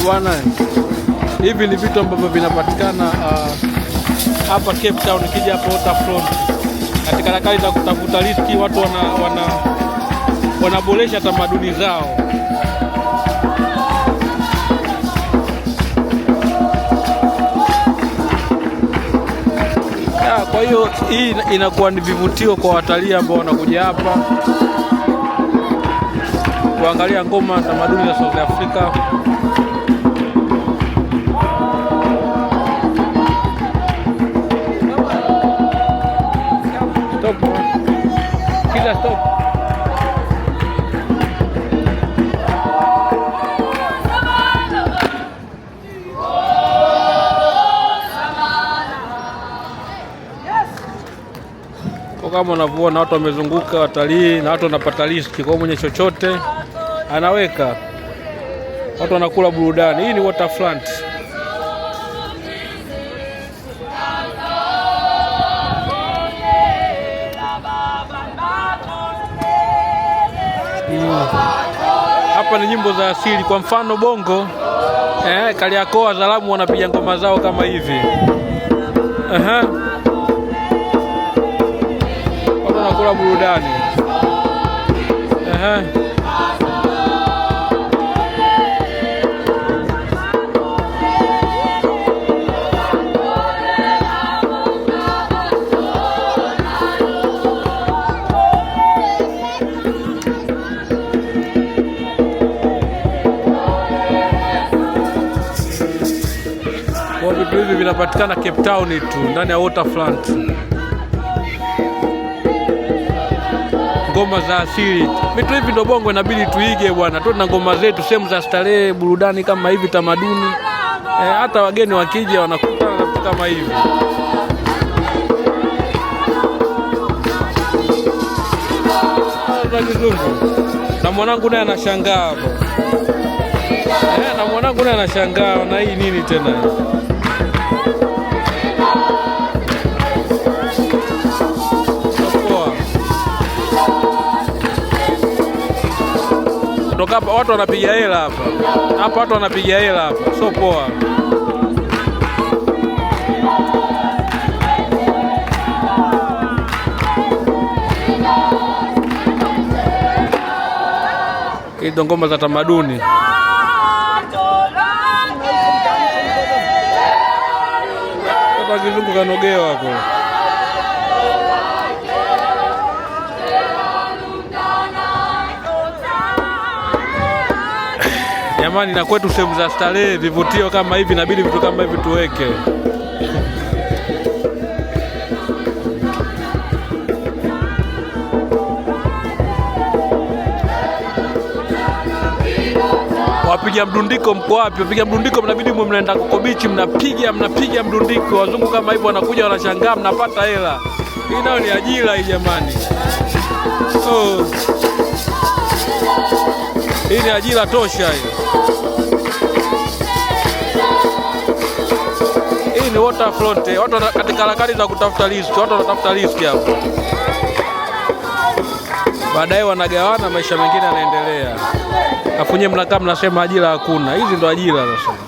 Bwana, hivi ni vitu ambavyo vinapatikana hapa Cape Town. Ukija hapa Waterfront katika harakati za kutafuta riziki, watu wanaboresha tamaduni zao. Kwa hiyo hii inakuwa ni vivutio kwa watalii ambao wanakuja hapa kuangalia ngoma tamaduni za South Africa. Stop. Kila stop. Kama unavyoona watu wamezunguka, watalii na watu wanapata riziki. Kwa mwenye chochote anaweka, watu wanakula burudani. Hii ni Waterfront. Hapa ni nyimbo za asili, kwa mfano bongo, Kariakoo, Wazalamu wanapiga ngoma zao kama hivi. Watu wanakula burudani. Kwa vitu hivi vinapatikana Cape Town tu, ndani ya Waterfront. Ngoma za asili, vitu hivi ndio bongo inabidi tuige bwana. Tuna ngoma zetu, sehemu za starehe, burudani kama hivi, tamaduni. Hata wageni wakija wanakutana na vitu kama hivi. Na mwanangu naye anashangaa hapo. Na mwanangu naye anashangaa na hii nini tena. Kutoka hapa watu wanapiga hela hapa. Hapa watu wanapiga hela hapa. So poa. Hizo ngoma za tamaduni. Watu kizungu kanogewa hapo. Jamani, na kwetu sehemu za starehe, vivutio kama hivi, inabidi vitu kama hivi tuweke. Wapiga mdundiko mko wapi? Wapiga mdundiko mnabidi mnaenda Coco Beach, mnapiga mdundiko. Wazungu kama hivyo wanakuja wanashangaa, mnapata hela. Hii nayo ni ajira hii jamani. Hii ni ajira tosha hii. Hii ni Waterfront. Watu katika harakati za kutafuta riziki, watu wanatafuta riziki hapo. Baadaye wanagawana, maisha mengine yanaendelea. Afunye mnakaa mnasema ajira hakuna. Hizi ndo ajira sasa.